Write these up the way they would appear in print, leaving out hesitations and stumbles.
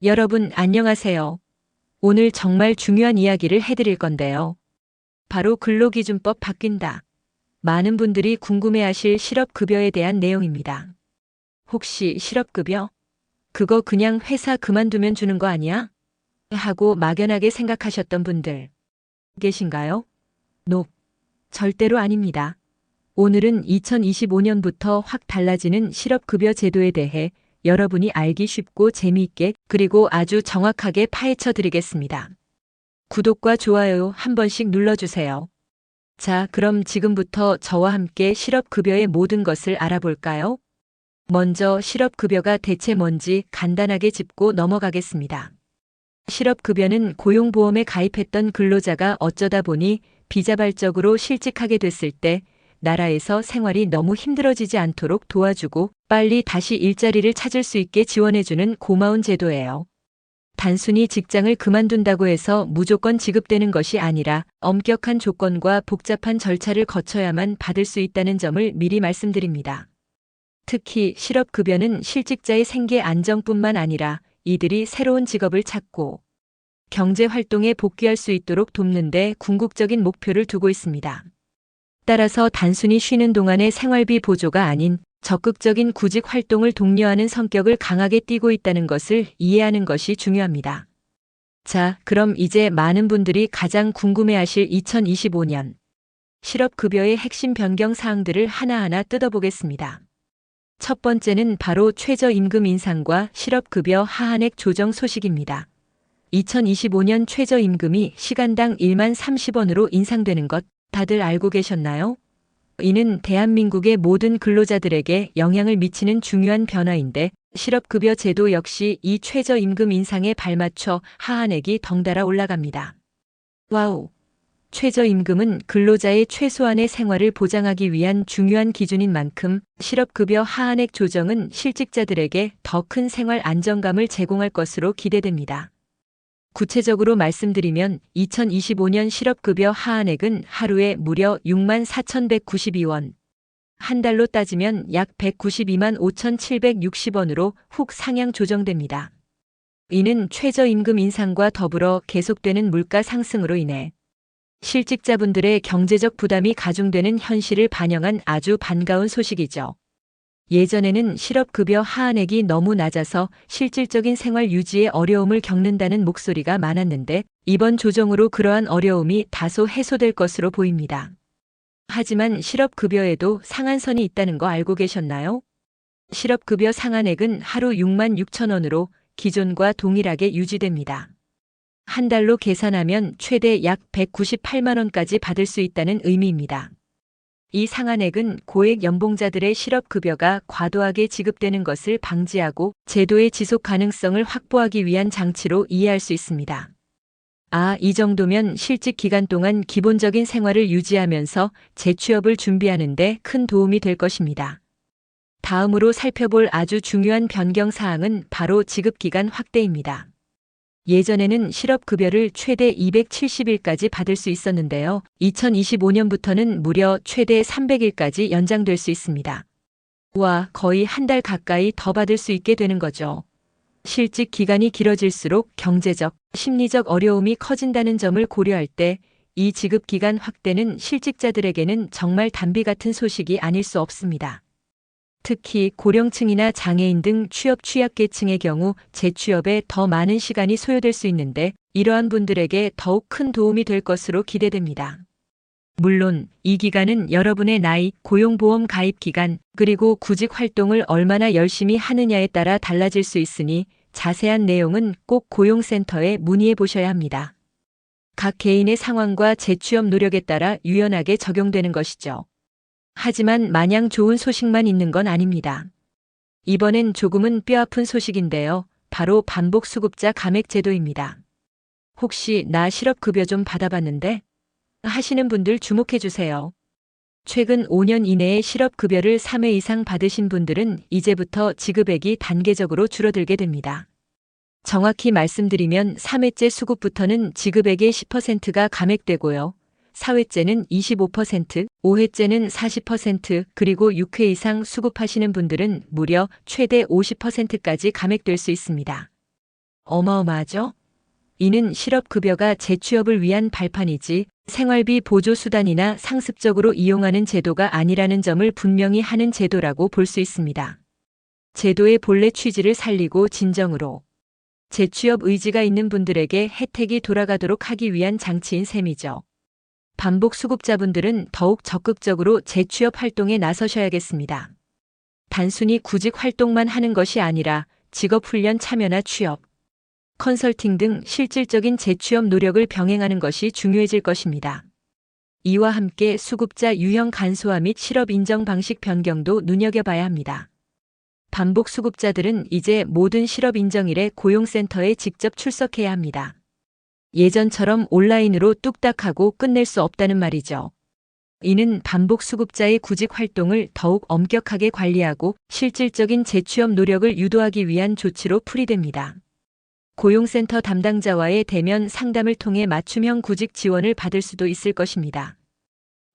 여러분 안녕하세요. 오늘 정말 중요한 이야기를 해드릴 건데요. 바로 근로기준법 바뀐다. 많은 분들이 궁금해하실 실업급여에 대한 내용입니다. 혹시 실업급여? 그거 그냥 회사 그만두면 주는 거 아니야? 하고 막연하게 생각하셨던 분들 계신가요? 노, 절대로 아닙니다. 오늘은 2025년부터 확 달라지는 실업급여 제도에 대해 여러분이 알기 쉽고 재미있게 그리고 아주 정확하게 파헤쳐 드리겠습니다. 구독과 좋아요 한 번씩 눌러주세요. 자, 그럼 지금부터 저와 함께 실업급여의 모든 것을 알아볼까요? 먼저 실업급여가 대체 뭔지 간단하게 짚고 넘어가겠습니다. 실업급여는 고용보험에 가입했던 근로자가 어쩌다 보니 비자발적으로 실직하게 됐을 때 나라에서 생활이 너무 힘들어지지 않도록 도와주고 빨리 다시 일자리를 찾을 수 있게 지원해주는 고마운 제도예요. 단순히 직장을 그만둔다고 해서 무조건 지급되는 것이 아니라 엄격한 조건과 복잡한 절차를 거쳐야만 받을 수 있다는 점을 미리 말씀드립니다. 특히 실업급여는 실직자의 생계 안정뿐만 아니라 이들이 새로운 직업을 찾고 경제활동에 복귀할 수 있도록 돕는 데 궁극적인 목표를 두고 있습니다. 따라서 단순히 쉬는 동안의 생활비 보조가 아닌 적극적인 구직 활동을 독려하는 성격을 강하게 띠고 있다는 것을 이해하는 것이 중요합니다. 자, 그럼 이제 많은 분들이 가장 궁금해하실 2025년 실업급여의 핵심 변경 사항들을 하나하나 뜯어보겠습니다. 첫 번째는 바로 최저임금 인상과 실업급여 하한액 조정 소식입니다. 2025년 최저임금이 시간당 1만 30원으로 인상되는 것 다들 알고 계셨나요? 이는 대한민국의 모든 근로자들에게 영향을 미치는 중요한 변화인데 실업급여 제도 역시 이 최저임금 인상에 발맞춰 하한액이 덩달아 올라갑니다. 와우! 최저임금은 근로자의 최소한의 생활을 보장하기 위한 중요한 기준인 만큼 실업급여 하한액 조정은 실직자들에게 더 큰 생활 안정감을 제공할 것으로 기대됩니다. 구체적으로 말씀드리면 2025년 실업급여 하한액은 하루에 무려 6만 4,192원, 한 달로 따지면 약 192만 5,760원으로 훅 상향 조정됩니다. 이는 최저임금 인상과 더불어 계속되는 물가 상승으로 인해 실직자분들의 경제적 부담이 가중되는 현실을 반영한 아주 반가운 소식이죠. 예전에는 실업급여 하한액이 너무 낮아서 실질적인 생활 유지에 어려움을 겪는다는 목소리가 많았는데 이번 조정으로 그러한 어려움이 다소 해소될 것으로 보입니다. 하지만 실업급여에도 상한선이 있다는 거 알고 계셨나요? 실업급여 상한액은 하루 6만 6천 원으로 기존과 동일하게 유지됩니다. 한 달로 계산하면 최대 약 198만 원까지 받을 수 있다는 의미입니다. 이 상한액은 고액 연봉자들의 실업급여가 과도하게 지급되는 것을 방지하고 제도의 지속 가능성을 확보하기 위한 장치로 이해할 수 있습니다. 이 정도면 실직 기간 동안 기본적인 생활을 유지하면서 재취업을 준비하는 데 큰 도움이 될 것입니다. 다음으로 살펴볼 아주 중요한 변경 사항은 바로 지급기간 확대입니다. 예전에는 실업급여를 최대 270일까지 받을 수 있었는데요. 2025년부터는 무려 최대 300일까지 연장될 수 있습니다. 와, 거의 한 달 가까이 더 받을 수 있게 되는 거죠. 실직 기간이 길어질수록 경제적, 심리적 어려움이 커진다는 점을 고려할 때 이 지급 기간 확대는 실직자들에게는 정말 단비 같은 소식이 아닐 수 없습니다. 특히 고령층이나 장애인 등 취업 취약계층의 경우 재취업에 더 많은 시간이 소요될 수 있는데 이러한 분들에게 더욱 큰 도움이 될 것으로 기대됩니다. 물론 이 기간은 여러분의 나이, 고용보험 가입 기간, 그리고 구직 활동을 얼마나 열심히 하느냐에 따라 달라질 수 있으니 자세한 내용은 꼭 고용센터에 문의해 보셔야 합니다. 각 개인의 상황과 재취업 노력에 따라 유연하게 적용되는 것이죠. 하지만 마냥 좋은 소식만 있는 건 아닙니다. 이번엔 조금은 뼈아픈 소식인데요. 바로 반복수급자 감액 제도입니다. 혹시 나 실업급여 좀 받아봤는데? 하시는 분들 주목해 주세요. 최근 5년 이내에 실업급여를 3회 이상 받으신 분들은 이제부터 지급액이 단계적으로 줄어들게 됩니다. 정확히 말씀드리면 3회째 수급부터는 지급액의 10%가 감액되고요. 4회째는 25%, 5회째는 40%, 그리고 6회 이상 수급하시는 분들은 무려 최대 50%까지 감액될 수 있습니다. 어마어마하죠? 이는 실업급여가 재취업을 위한 발판이지 생활비 보조수단이나 상습적으로 이용하는 제도가 아니라는 점을 분명히 하는 제도라고 볼 수 있습니다. 제도의 본래 취지를 살리고 진정으로 재취업 의지가 있는 분들에게 혜택이 돌아가도록 하기 위한 장치인 셈이죠. 반복 수급자분들은 더욱 적극적으로 재취업 활동에 나서셔야겠습니다. 단순히 구직 활동만 하는 것이 아니라 직업훈련 참여나 취업, 컨설팅 등 실질적인 재취업 노력을 병행하는 것이 중요해질 것입니다. 이와 함께 수급자 유형 간소화 및 실업 인정 방식 변경도 눈여겨봐야 합니다. 반복 수급자들은 이제 모든 실업 인정일에 고용센터에 직접 출석해야 합니다. 예전처럼 온라인으로 뚝딱 하고 끝낼 수 없다는 말이죠. 이는 반복 수급자의 구직 활동을 더욱 엄격하게 관리하고 실질적인 재취업 노력을 유도하기 위한 조치로 풀이됩니다. 고용센터 담당자와의 대면 상담을 통해 맞춤형 구직 지원을 받을 수도 있을 것입니다.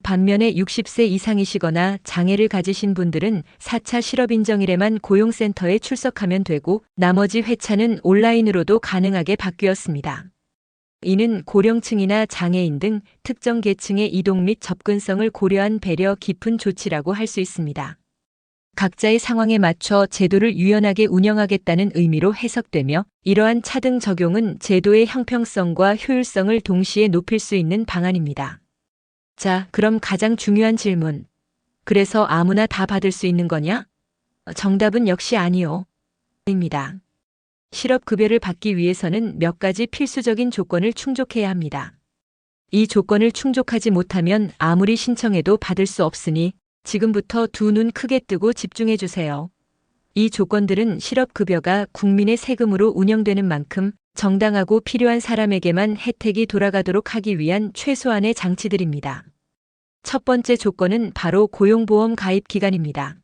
반면에 60세 이상이시거나 장애를 가지신 분들은 4차 실업인정일에만 고용센터에 출석하면 되고 나머지 회차는 온라인으로도 가능하게 바뀌었습니다. 이는 고령층이나 장애인 등 특정 계층의 이동 및 접근성을 고려한 배려 깊은 조치라고 할 수 있습니다. 각자의 상황에 맞춰 제도를 유연하게 운영하겠다는 의미로 해석되며 이러한 차등 적용은 제도의 형평성과 효율성을 동시에 높일 수 있는 방안입니다. 자, 그럼 가장 중요한 질문. 그래서 아무나 다 받을 수 있는 거냐? 정답은 역시 아니요. 입니다. 실업급여를 받기 위해서는 몇 가지 필수적인 조건을 충족해야 합니다. 이 조건을 충족하지 못하면 아무리 신청해도 받을 수 없으니 지금부터 두 눈 크게 뜨고 집중해 주세요. 이 조건들은 실업급여가 국민의 세금으로 운영되는 만큼 정당하고 필요한 사람에게만 혜택이 돌아가도록 하기 위한 최소한의 장치들입니다. 첫 번째 조건은 바로 고용보험 가입 기간입니다.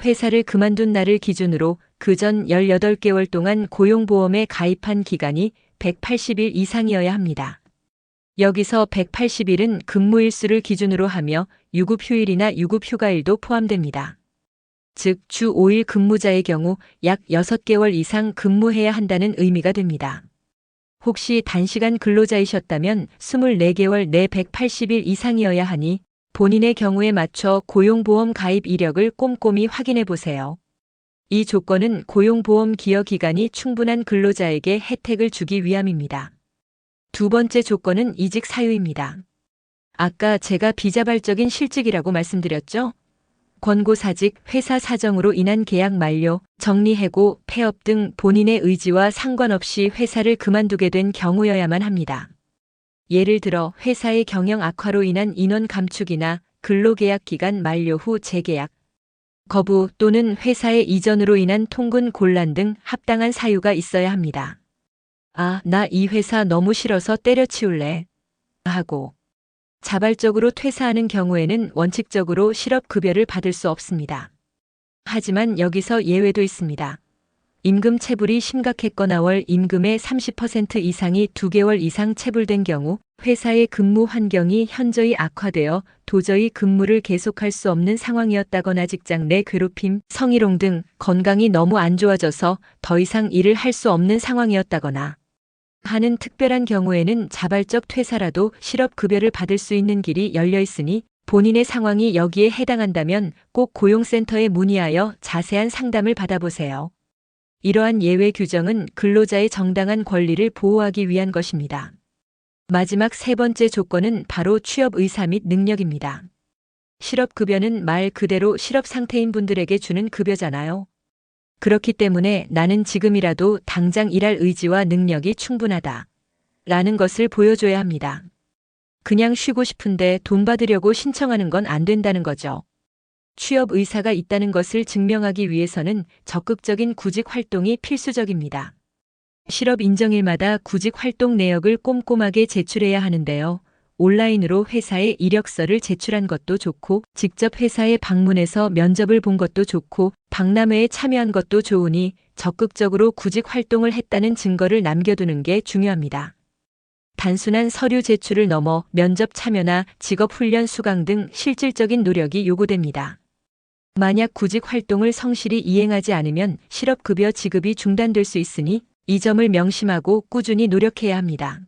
회사를 그만둔 날을 기준으로 그전 18개월 동안 고용보험에 가입한 기간이 180일 이상이어야 합니다. 여기서 180일은 근무일수를 기준으로 하며 유급휴일이나 유급휴가일도 포함됩니다. 즉, 주 5일 근무자의 경우 약 6개월 이상 근무해야 한다는 의미가 됩니다. 혹시 단시간 근로자이셨다면 24개월 내 180일 이상이어야 하니 본인의 경우에 맞춰 고용보험 가입 이력을 꼼꼼히 확인해 보세요. 이 조건은 고용보험 기여 기간이 충분한 근로자에게 혜택을 주기 위함입니다. 두 번째 조건은 이직 사유입니다. 아까 제가 비자발적인 실직이라고 말씀드렸죠? 권고사직, 회사 사정으로 인한 계약 만료, 정리해고, 폐업 등 본인의 의지와 상관없이 회사를 그만두게 된 경우여야만 합니다. 예를 들어 회사의 경영 악화로 인한 인원 감축이나 근로계약 기간 만료 후 재계약, 거부 또는 회사의 이전으로 인한 통근 곤란 등 합당한 사유가 있어야 합니다. 아, 나 이 회사 너무 싫어서 때려치울래 하고 자발적으로 퇴사하는 경우에는 원칙적으로 실업급여를 받을 수 없습니다. 하지만 여기서 예외도 있습니다. 임금 체불이 심각했거나 월 임금의 30% 이상이 2개월 이상 체불된 경우, 회사의 근무 환경이 현저히 악화되어 도저히 근무를 계속할 수 없는 상황이었다거나 직장 내 괴롭힘, 성희롱 등 건강이 너무 안 좋아져서 더 이상 일을 할 수 없는 상황이었다거나 하는 특별한 경우에는 자발적 퇴사라도 실업급여를 받을 수 있는 길이 열려 있으니 본인의 상황이 여기에 해당한다면 꼭 고용센터에 문의하여 자세한 상담을 받아보세요. 이러한 예외 규정은 근로자의 정당한 권리를 보호하기 위한 것입니다. 마지막 세 번째 조건은 바로 취업 의사 및 능력입니다. 실업급여는 말 그대로 실업 상태인 분들에게 주는 급여잖아요. 그렇기 때문에 나는 지금이라도 당장 일할 의지와 능력이 충분하다 라는 것을 보여줘야 합니다. 그냥 쉬고 싶은데 돈 받으려고 신청하는 건 안 된다는 거죠. 취업 의사가 있다는 것을 증명하기 위해서는 적극적인 구직 활동이 필수적입니다. 실업 인정일마다 구직 활동 내역을 꼼꼼하게 제출해야 하는데요. 온라인으로 회사에 이력서를 제출한 것도 좋고 직접 회사에 방문해서 면접을 본 것도 좋고 박람회에 참여한 것도 좋으니 적극적으로 구직 활동을 했다는 증거를 남겨두는 게 중요합니다. 단순한 서류 제출을 넘어 면접 참여나 직업훈련 수강 등 실질적인 노력이 요구됩니다. 만약 구직 활동을 성실히 이행하지 않으면 실업급여 지급이 중단될 수 있으니 이 점을 명심하고 꾸준히 노력해야 합니다.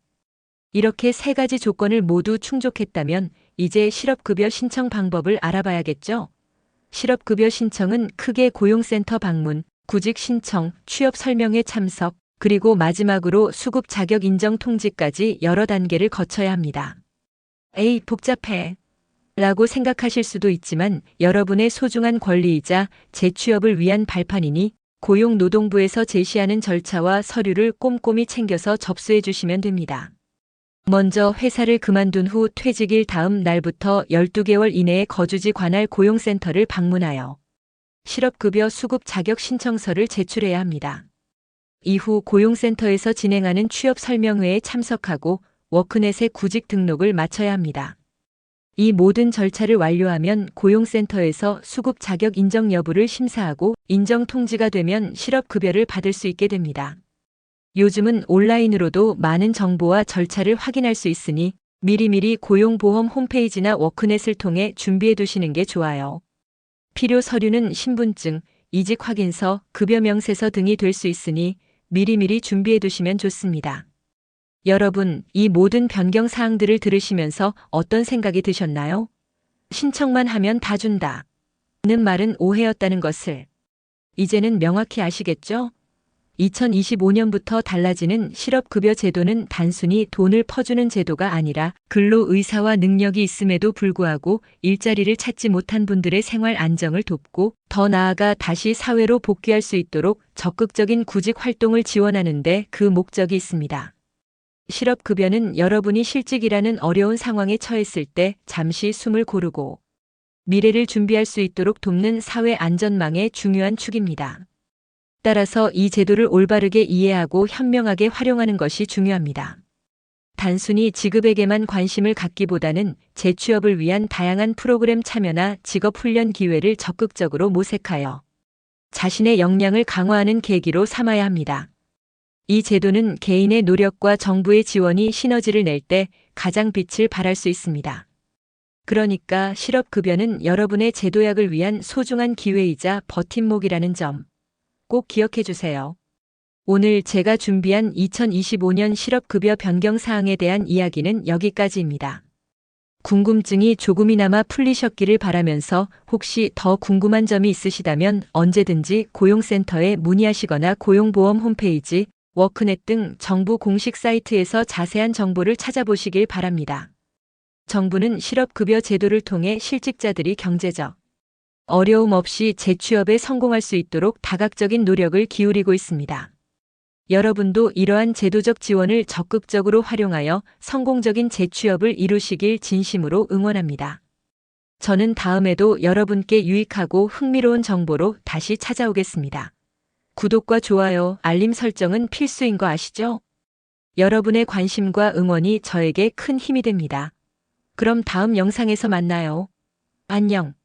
이렇게 세 가지 조건을 모두 충족했다면 이제 실업급여 신청 방법을 알아봐야겠죠? 실업급여 신청은 크게 고용센터 방문, 구직 신청, 취업 설명회 참석, 그리고 마지막으로 수급 자격 인정 통지까지 여러 단계를 거쳐야 합니다. 에이, 복잡해. 라고 생각하실 수도 있지만 여러분의 소중한 권리이자 재취업을 위한 발판이니 고용노동부에서 제시하는 절차와 서류를 꼼꼼히 챙겨서 접수해 주시면 됩니다. 먼저 회사를 그만둔 후 퇴직일 다음 날부터 12개월 이내에 거주지 관할 고용센터를 방문하여 실업급여 수급 자격 신청서를 제출해야 합니다. 이후 고용센터에서 진행하는 취업 설명회에 참석하고 워크넷에 구직 등록을 마쳐야 합니다. 이 모든 절차를 완료하면 고용센터에서 수급 자격 인정 여부를 심사하고 인정 통지가 되면 실업급여를 받을 수 있게 됩니다. 요즘은 온라인으로도 많은 정보와 절차를 확인할 수 있으니 미리미리 고용보험 홈페이지나 워크넷을 통해 준비해 두시는 게 좋아요. 필요 서류는 신분증, 이직 확인서, 급여 명세서 등이 될 수 있으니 미리미리 준비해 두시면 좋습니다. 여러분, 이 모든 변경 사항들을 들으시면서 어떤 생각이 드셨나요? 신청만 하면 다 준다. 는 말은 오해였다는 것을 이제는 명확히 아시겠죠? 2025년부터 달라지는 실업급여 제도는 단순히 돈을 퍼주는 제도가 아니라 근로의사와 능력이 있음에도 불구하고 일자리를 찾지 못한 분들의 생활 안정을 돕고 더 나아가 다시 사회로 복귀할 수 있도록 적극적인 구직 활동을 지원하는 데 그 목적이 있습니다. 실업급여는 여러분이 실직이라는 어려운 상황에 처했을 때 잠시 숨을 고르고 미래를 준비할 수 있도록 돕는 사회 안전망의 중요한 축입니다. 따라서 이 제도를 올바르게 이해하고 현명하게 활용하는 것이 중요합니다. 단순히 지급에게만 관심을 갖기보다는 재취업을 위한 다양한 프로그램 참여나 직업훈련 기회를 적극적으로 모색하여 자신의 역량을 강화하는 계기로 삼아야 합니다. 이 제도는 개인의 노력과 정부의 지원이 시너지를 낼 때 가장 빛을 발할 수 있습니다. 그러니까 실업급여는 여러분의 재도약을 위한 소중한 기회이자 버팀목이라는 점 꼭 기억해 주세요. 오늘 제가 준비한 2025년 실업급여 변경 사항에 대한 이야기는 여기까지입니다. 궁금증이 조금이나마 풀리셨기를 바라면서 혹시 더 궁금한 점이 있으시다면 언제든지 고용센터에 문의하시거나 고용보험 홈페이지, 워크넷 등 정부 공식 사이트에서 자세한 정보를 찾아보시길 바랍니다. 정부는 실업급여 제도를 통해 실직자들이 경제적 어려움 없이 재취업에 성공할 수 있도록 다각적인 노력을 기울이고 있습니다. 여러분도 이러한 제도적 지원을 적극적으로 활용하여 성공적인 재취업을 이루시길 진심으로 응원합니다. 저는 다음에도 여러분께 유익하고 흥미로운 정보로 다시 찾아오겠습니다. 구독과 좋아요, 알림 설정은 필수인 거 아시죠? 여러분의 관심과 응원이 저에게 큰 힘이 됩니다. 그럼 다음 영상에서 만나요. 안녕.